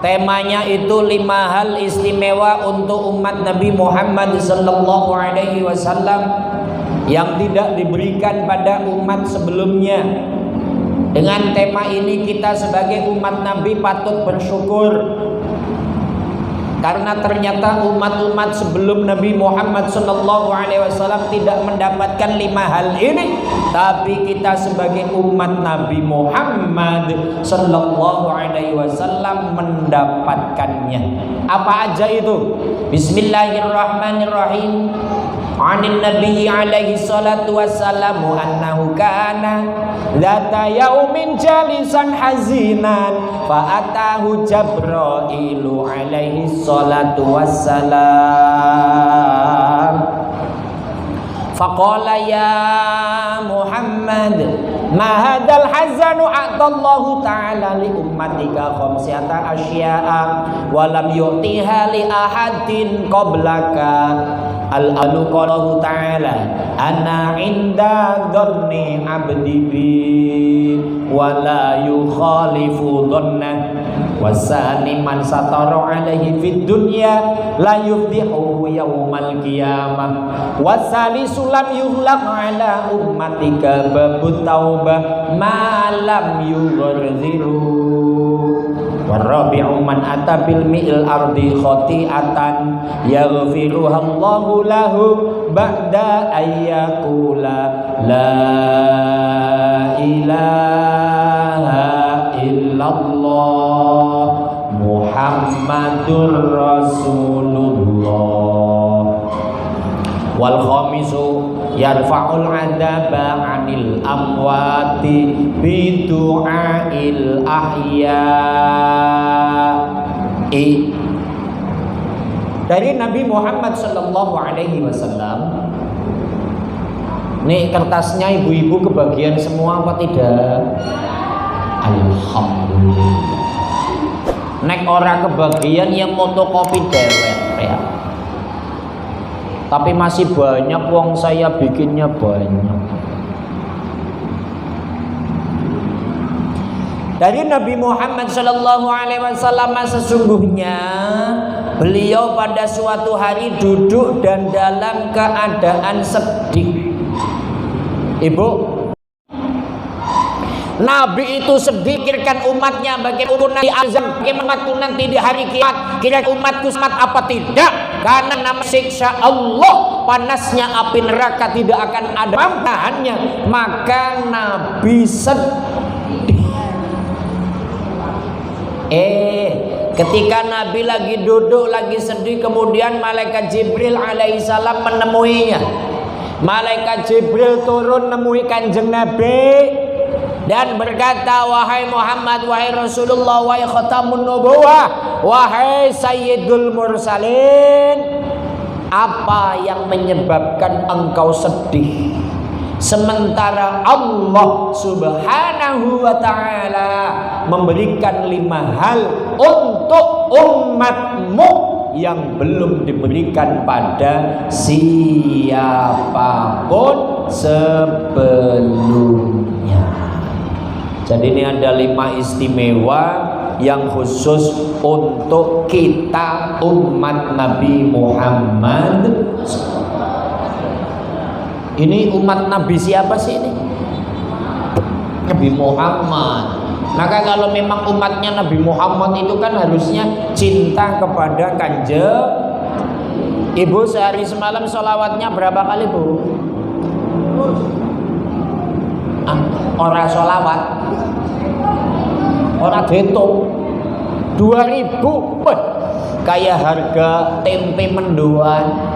Temanya itu 5 hal istimewa untuk umat Nabi Muhammad sallallahu alaihi wasallam yang tidak diberikan pada umat sebelumnya. Dengan tema ini kita sebagai umat Nabi patut bersyukur, karena ternyata umat-umat sebelum Nabi Muhammad sallallahu alaihi wasallam tidak mendapatkan 5 hal ini, tapi kita sebagai umat Nabi Muhammad sallallahu alaihi wasallam mendapatkannya. Apa aja itu? Bismillahirrahmanirrahim. Anin Nabi alaihi salatu wassalamu annahu kana dzata yaumin jalisan hazinan fa atahu Jibrailu alaihi salatu wassalam faqala ya Muhammad ma hadzal hazanu a'tallahu ta'ala li ummatika khamsata asya'a wa lam yu'tiha li ahadin qablaka. Al-alu qalahu ta'ala ana inda dhanni abdi bi wa la yukhalifu dhanna wasani man satara alaihi fid dunya la yufdihu yaumal qiyamah wasalisu lam yuhlaq ala ummatika babut taubah ma lam yughriru warabi'u man atabil mi'il ardi khati'atan yaghfiruha Allahu lahu ba'da ayyakula la ilaha illallah Muhammadur Rasulullah. Wal khamisu yarfa'ul adaba 'anil amwati bi du'ail ahya'i. Dari Nabi Muhammad sallallahu alaihi wasallam. Nih kertasnya ibu-ibu kebagian semua apa tidak? Alhamdulillah. Nek ora kebagian yang fotokopi dewek ya. Tapi masih banyak wong saya bikinnya banyak. Dari Nabi Muhammad sallallahu alaihi wasallam sesungguhnya beliau pada suatu hari duduk dan dalam keadaan sedih. Ibu, Nabi itu sedih pikirkan umatnya bagaimana di azab, bagaimana nanti di hari kiamat, kira umatku selamat apa tidak, karena nama siksa Allah, panasnya api neraka tidak akan ada manfaatnya, maka Nabi sedih. Ketika Nabi lagi duduk lagi sedih, kemudian malaikat Jibril alaihissalam menemuinya. Malaikat Jibril turun nemui kanjeng Nabi dan berkata, wahai Muhammad, wahai Rasulullah, wahai khatamun nubuwah, wahai sayyidul mursalin, apa yang menyebabkan engkau sedih sementara Allah subhanahu wa ta'ala memberikan 5 hal untuk umatmu yang belum diberikan pada siapapun sebelumnya. Jadi ini ada 5 istimewa yang khusus untuk kita umat Nabi Muhammad. Ini umat Nabi siapa sih ini? Nabi Muhammad. Maka kalau memang umatnya Nabi Muhammad itu kan harusnya cinta kepada kanjeng. Ibu sehari semalam sholawatnya berapa kali, Bu? Ora sholawat, ora deto 2000, kayak harga tempe mendoan.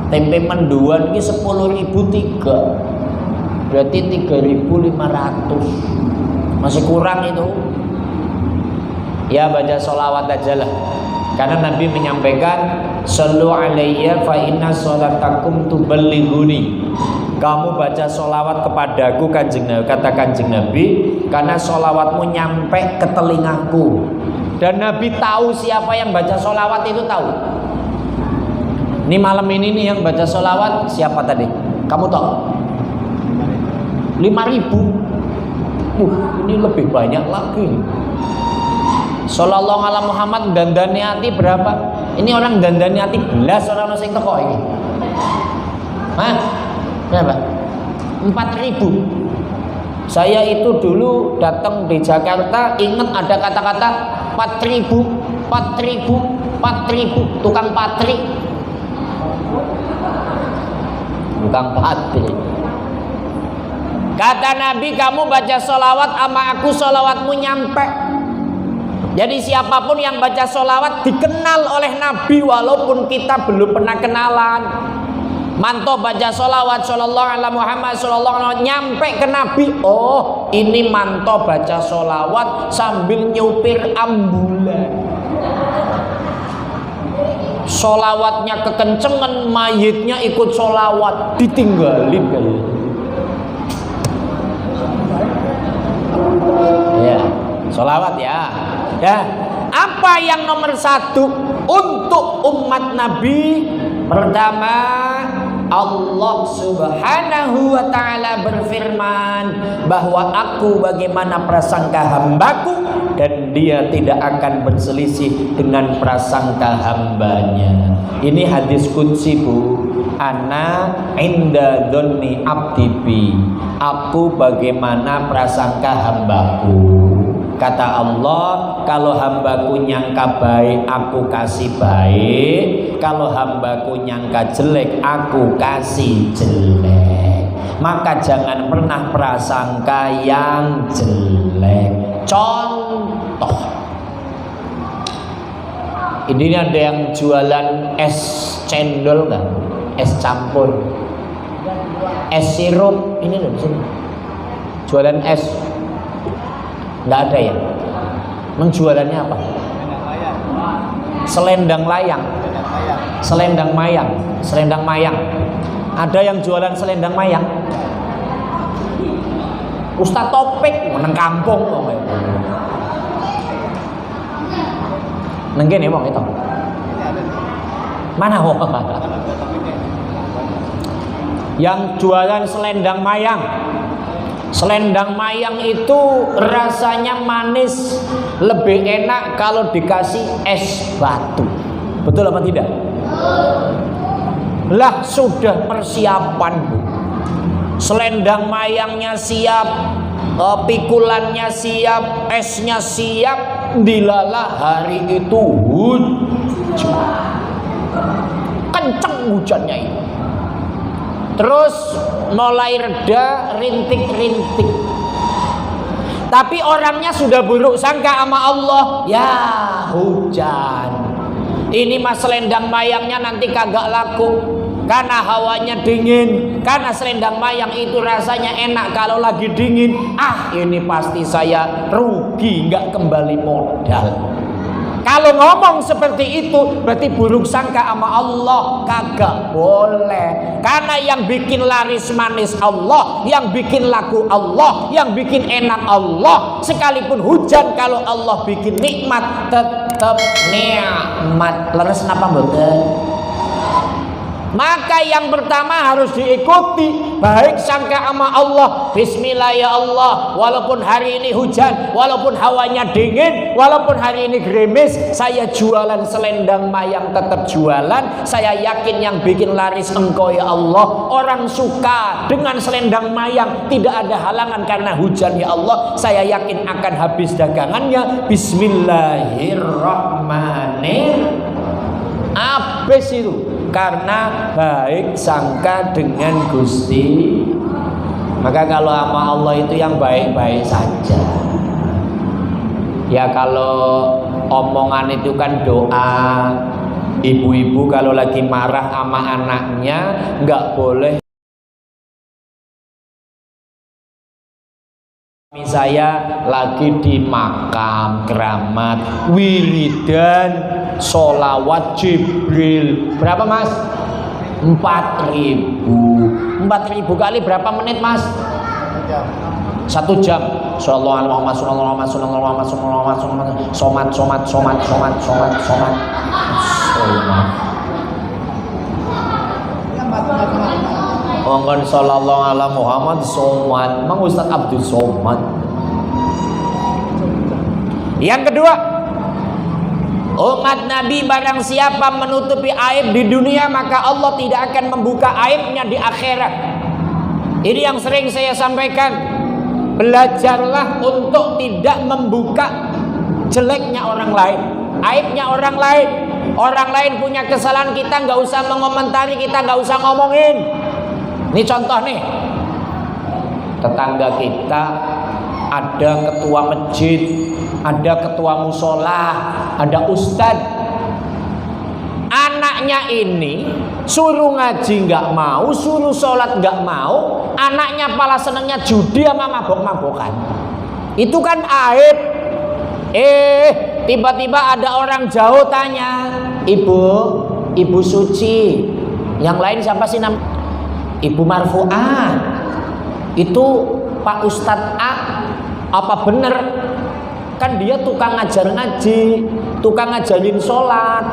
Tempe mendoan ini 10.003, berarti 3.500, masih kurang itu. Ya baca sholawat aja lah, karena Nabi menyampaikan sallu alayya fa inna sholatakum tuballighuni. Kamu baca sholawat kepadaku kanjeng Nabi, kata kanjeng Nabi, karena sholawatmu nyampe ke telingaku. Dan Nabi tahu siapa yang baca sholawat itu tahu. Ini malam ini nih yang baca sholawat siapa tadi? Kamu tahu? 5.000. Ini lebih banyak lagi. Sallallahu alaihi Muhammad dandani ati berapa? Ini orang dandani ati belas orang sing teko iki. Hah? Berapa? 4.000. Saya itu dulu datang di Jakarta, ingat ada kata-kata 4.000, 4.000, 4.000, tukang patri. Tukang patri. Kata Nabi, kamu baca sholawat sama aku, sholawatmu nyampe. Jadi siapapun yang baca sholawat dikenal oleh Nabi walaupun kita belum pernah kenalan. Manto baca sholawat sallallahu alaihi Muhammad sallallahu alaihi nyampe ke Nabi. Oh, ini manto baca sholawat sambil nyupir ambulan. Sholawatnya kekencengan, mayitnya ikut sholawat, ditinggalin kayaknya. Ya, sholawat ya. Ya, apa yang nomor satu untuk umat Nabi? Pertama, Allah subhanahu wa ta'ala berfirman bahwa aku bagaimana prasangka hambaku dan dia tidak akan berselisih dengan prasangka hambanya. Ini hadis qudsi, Bu. Ana inda dzanni abdi bi. Aku bagaimana prasangka hambaku. Kata Allah, kalau hambaku nyangka baik, aku kasih baik. Kalau hambaku nyangka jelek, aku kasih jelek. Maka jangan pernah prasangka yang jelek. Contoh, ini ada yang jualan es cendol kan? Es campur, es sirup. Ini loh di sini. Jualan es. Nggak ada ya? Menjualannya apa? Selendang layang. Selendang mayang. Selendang mayang. Ada yang jualan selendang mayang? Ustaz Topik meneng kampung kok. Neng kene wong itu. Mana wong? Yang jualan selendang mayang. Selendang mayang itu rasanya manis, lebih enak kalau dikasih es batu. Betul apa tidak? Lah sudah persiapan, Bu. Selendang mayangnya siap, pikulannya siap, esnya siap, dilala hari itu hujan. Kenceng hujannya itu. Terus mulai reda rintik-rintik. Tapi orangnya sudah buruk sangka sama Allah. Ya hujan. Ini mas selendang mayangnya nanti kagak laku. Karena hawanya dingin. Karena selendang mayang itu rasanya enak kalau lagi dingin. Ah, ini pasti saya rugi, nggak kembali modal. Kalau ngomong seperti itu berarti buruk sangka sama Allah. Kagak boleh. Karena yang bikin laris manis Allah, yang bikin laku Allah, yang bikin enak Allah. Sekalipun hujan kalau Allah bikin nikmat tetap nikmat. Leres napa mboten? Maka yang pertama harus diikuti baik sangka sama Allah. Bismillah ya Allah, walaupun hari ini hujan, walaupun hawanya dingin, walaupun hari ini gerimis, saya jualan selendang mayang tetap jualan. Saya yakin yang bikin laris Engkau ya Allah. Orang suka dengan selendang mayang, tidak ada halangan karena hujan ya Allah. Saya yakin akan habis dagangannya. Bismillahirrahmanirrahim. Habis itu. Karena baik sangka dengan Gusti. Maka kalau sama Allah itu yang baik-baik saja. Ya kalau omongan itu kan doa. Ibu-ibu kalau lagi marah sama anaknya nggak boleh. Saya lagi di makam keramat wiridan sholawat Jibril. Berapa mas? 4.000. 4.000 kali berapa menit mas? 1 jam. Sallallahu alaihi Muhammad, sallallahu alaihi Muhammad, sallallahu alaihi Muhammad, somat. Ongkon sallallahu alaihi Muhammad somat. Mang Ustaz Abdul Somad. Yang kedua, umat Nabi barang siapa menutupi aib di dunia, maka Allah tidak akan membuka aibnya di akhirat. Ini yang sering saya sampaikan. Belajarlah untuk tidak membuka jeleknya orang lain, aibnya orang lain. Orang lain punya kesalahan, kita nggak usah mengomentari, kita nggak usah ngomongin. Ini contoh nih, tetangga kita ada ketua masjid, ada ketua musola, ada ustadz. Anaknya ini suruh ngaji nggak mau, suruh sholat nggak mau, anaknya malah senengnya judi sama mabok-mabokan. Itu kan aib. Tiba-tiba ada orang jauh tanya, Ibu Suci, yang lain siapa sih nama? Ibu Marfu'ah. Itu Pak Ustadz A, apa bener? Kan dia tukang ngajar ngaji, tukang ngajarin sholat.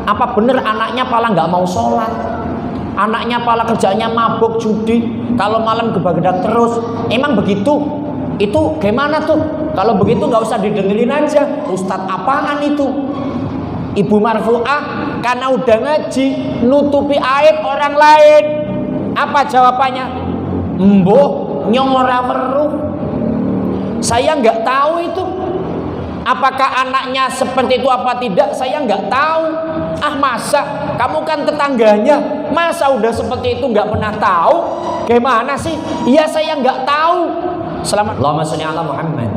Apa bener anaknya pala nggak mau sholat? Anaknya pala kerjanya mabuk judi, kalau malam gebagedak terus. Emang begitu? Itu gimana tuh? Kalau begitu nggak usah didengerin aja. Ustadz apaan itu? Ibu Marfu'ah karena udah ngaji nutupi aib orang lain. Apa jawabannya? Mboh nyong ora weruh. Saya nggak tahu itu. Apakah anaknya seperti itu apa tidak? Saya nggak tahu. Masa kamu kan tetangganya, masa udah seperti itu nggak pernah tahu? Gimana sih? Ya saya nggak tahu. Selamat Allahumma sholli ala Muhammad.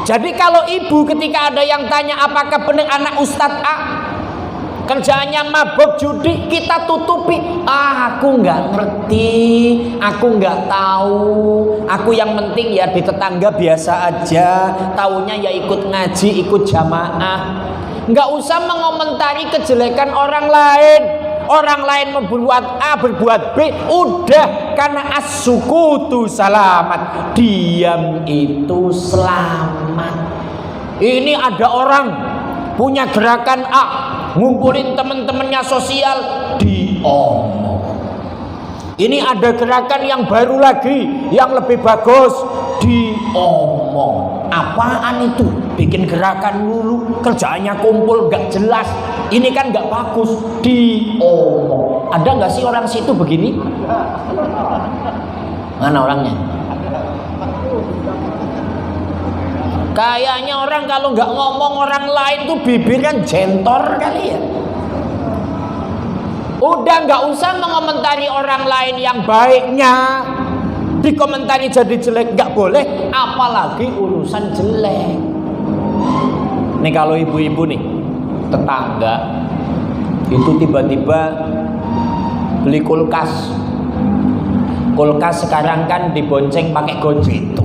Jadi kalau ibu ketika ada yang tanya apakah benar anak Ustadz A kerjaannya mabuk judi, kita tutupi. Aku nggak ngerti, aku nggak tahu. Aku yang penting ya di tetangga biasa aja. Taunya ya ikut ngaji, ikut jamaah. Nggak usah mengomentari kejelekan orang lain. Orang lain membuat A, berbuat B, udah, karena as-sukutu salamat, diam itu selamat. Ini ada orang punya gerakan A, ngumpulin teman-temannya sosial, diomong. Ini ada gerakan yang baru lagi, yang lebih bagus, diomong. Apaan itu? Bikin gerakan dulu, kerjaannya kumpul, gak jelas. Ini kan gak bagus, diomong. Ada gak sih orang situ begini? Mana orangnya? Kayaknya orang kalau gak ngomong orang lain tuh bibir kan jentor kali ya. Udah gak usah mengomentari orang lain yang baiknya, dikomentari jadi jelek gak boleh, apalagi urusan jelek. Nih kalau ibu-ibu nih, tetangga itu tiba-tiba beli kulkas. Kulkas sekarang kan dibonceng pakai Gojek.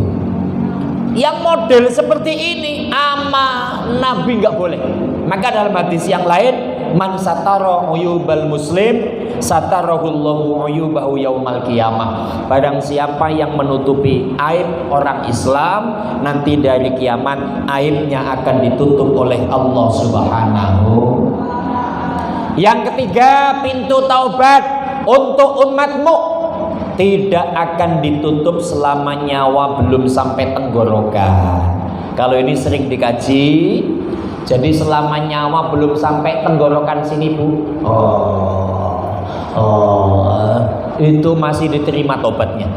Yang model seperti ini ama Nabi nggak boleh. Maka dalam hadis yang lain, man satara uyubal muslim satarahullahu uyubahu yaumal qiyamah. Barang siapa yang menutupi aib orang Islam, nanti dari kiamat aibnya akan ditutup oleh Allah Subhanahu. Yang ketiga, pintu taubat untuk umatmu tidak akan ditutup selama nyawa belum sampai tenggorokan. Kalau ini sering dikaji, jadi selama nyawa belum sampai tenggorokan sini Bu, itu masih diterima tobatnya.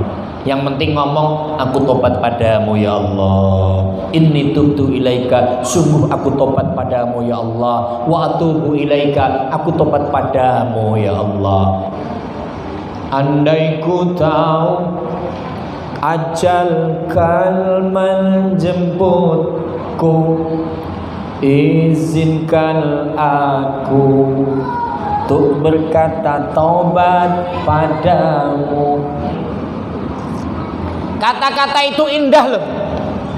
Yang penting ngomong, aku tobat padamu ya Allah, inni tubtu ilaika, sungguh aku tobat padamu ya Allah, wa atubu ilaika, aku tobat padamu ya Allah. Andai ku tahu ajal kan menjemputku, izinkan aku untuk berkata taubat padamu. Kata-kata itu indah loh.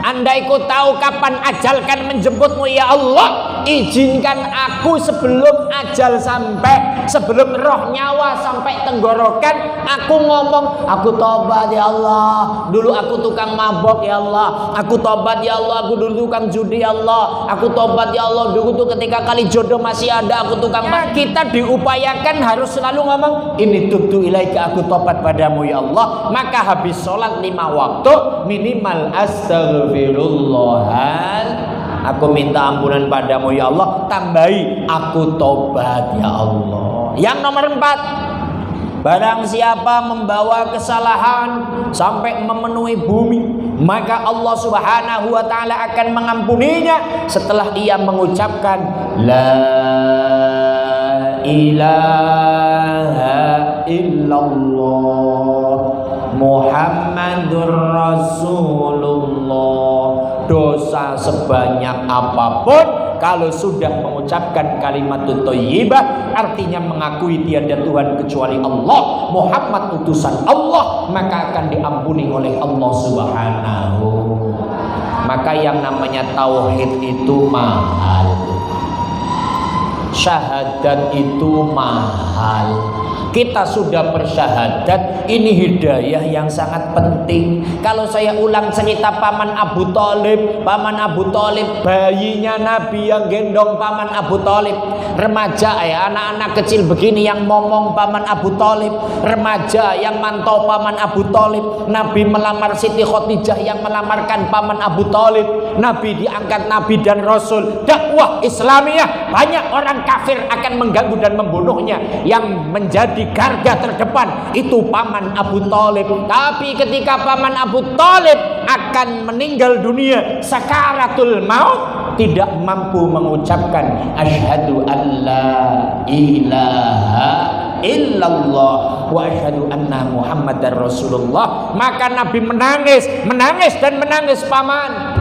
Andai ku tahu kapan ajal kan menjemputmu ya Allah, izinkan aku sebelum ajal sampai, sebelum roh nyawa sampai tenggorokan, aku ngomong, aku tobat ya Allah, dulu aku tukang mabok ya Allah, aku tobat ya Allah, aku dulu tukang judi ya Allah, aku tobat ya Allah, dulu tuh ketika kali jodoh masih ada, aku tukang kita diupayakan harus selalu ngomong, ini tubtu ilaika, aku tobat padamu ya Allah. Maka habis sholat 5 waktu minimal astaghfirullahal, aku minta ampunan padamu ya Allah, tambahi aku tobat ya Allah. Yang nomor 4, barang siapa membawa kesalahan sampai memenuhi bumi, maka Allah Subhanahu wa ta'ala akan mengampuninya setelah ia mengucapkan la ilaha illallah Muhammadur Rasulullah. Dosa sebanyak apapun, kalau sudah mengucapkan kalimat thayyibah, artinya mengakui tiada Tuhan kecuali Allah, Muhammad utusan Allah, maka akan diampuni oleh Allah Subhanahu. Maka yang namanya tauhid itu mahal, syahadat itu mahal. Kita sudah bersyahadat, ini hidayah yang sangat penting. Kalau saya ulang cerita Paman Abu Thalib, Paman Abu Thalib bayinya Nabi yang gendong Paman Abu Thalib, remaja ya, anak-anak kecil begini yang ngomong Paman Abu Thalib, remaja yang mantau Paman Abu Thalib. Nabi melamar Siti Khadijah yang melamarkan Paman Abu Thalib. Nabi diangkat Nabi dan Rasul, dakwah Islamiyah, banyak orang kafir akan mengganggu dan membunuhnya. Yang menjadi garda terdepan itu Paman Abu Thalib. Tapi ketika Paman Abu Thalib akan meninggal dunia, sakaratul maut, tidak mampu mengucapkan asyhadu an la ilaha illallah wa asyhadu anna muhammadar rasulullah, maka Nabi menangis dan menangis. Paman,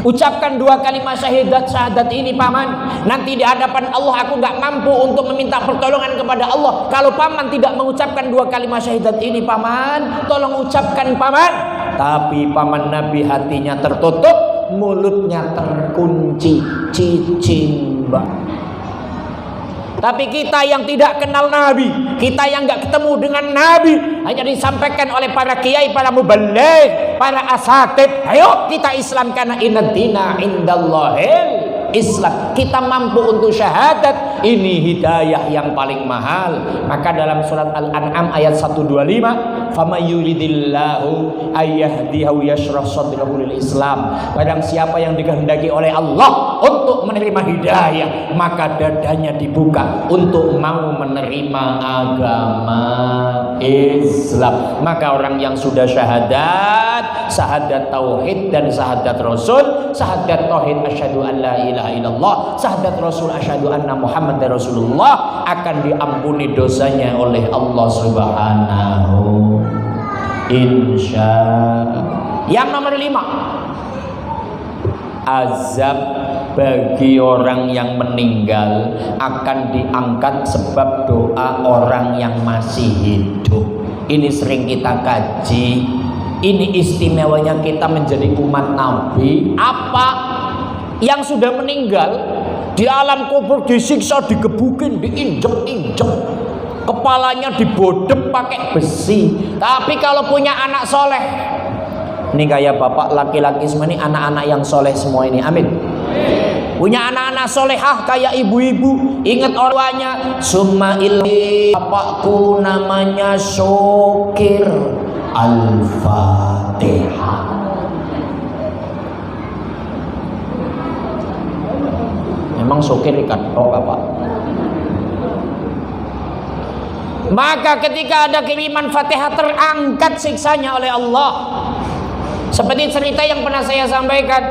ucapkan 2 kalimat syahadat ini Paman. Nanti di hadapan Allah aku gak mampu untuk meminta pertolongan kepada Allah. Kalau Paman tidak mengucapkan 2 kalimat syahadat ini Paman, tolong ucapkan Paman. Tapi Paman Nabi hatinya tertutup, mulutnya terkunci, cicimba. Tapi kita yang tidak kenal Nabi, kita yang gak ketemu dengan Nabi, hanya disampaikan oleh para kiai, para muballigh, para asatid, ayo kita Islam karena inna dina indallahil Islam. Kita mampu untuk syahadat, ini hidayah yang paling mahal. Maka dalam surat Al-An'am ayat 125, "Faman yuridillahu ayyahdihu yashrah sadrahu lil Islam." Barang siapa yang dikehendaki oleh Allah untuk menerima hidayah, maka dadanya dibuka untuk mau menerima agama Islam. Maka orang yang sudah syahadat, syahadat tauhid dan syahadat rasul, syahadat tauhid asyhadu an la ilaha illallah, syahadat rasul asyhadu anna muhammadar rasulullah, akan diampuni dosanya oleh Allah Subhanahu. Insya. Yang nomor 5, azab bagi orang yang meninggal akan diangkat sebab doa orang yang masih hidup. Ini sering kita kaji. Ini istimewanya kita menjadi umat Nabi. Apa yang sudah meninggal di alam kubur disiksa, digebukin, diinjek-injek, kepalanya dibodem pakai besi. Tapi kalau punya anak soleh, ini kayak bapak laki-laki semua ini anak-anak yang soleh semua ini, amin. Punya anak-anak solehah kayak ibu-ibu, ingat orangnya. Summa ilmi, bapakku namanya Syokir. Al-Fatihah. Memang Syokir ikan tok apa? Maka ketika ada kiriman Fatihah, terangkat siksanya oleh Allah. Seperti cerita yang pernah saya sampaikan,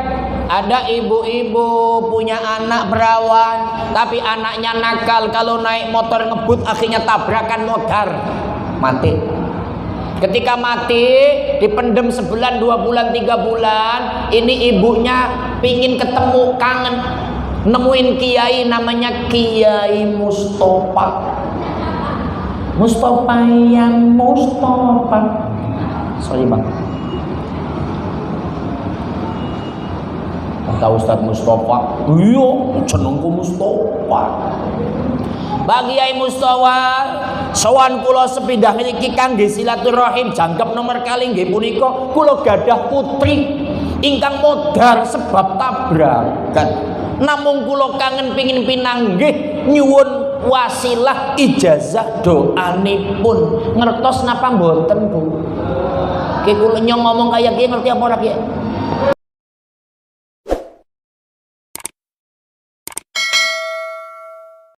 ada ibu-ibu punya anak perawan, tapi anaknya nakal, kalau naik motor ngebut akhirnya tabrakan motor, mati. Ketika mati, dipendem sebulan, 2 bulan, 3 bulan, ini ibunya pingin ketemu, kangen, nemuin kiai namanya Kiai Mustafa. Mustafa yang Mustafa. Sorry bang. ta Ustaz Mustafa. Iya, jenengku Mustafa. Pak Kiai Mustafa, sowan kula sepindah niki kangge silaturahim jangkep nomor kali nggih punika kula gadah putri ingkang modar sebab tabrakan. Namung kula kangen pingin pinanggih nyuwun wasilah ijazah doanipun. Ngertos napa mboten, Bu? Ki kula nyong ngomong kaya kiye ngerti apa ora, Ki?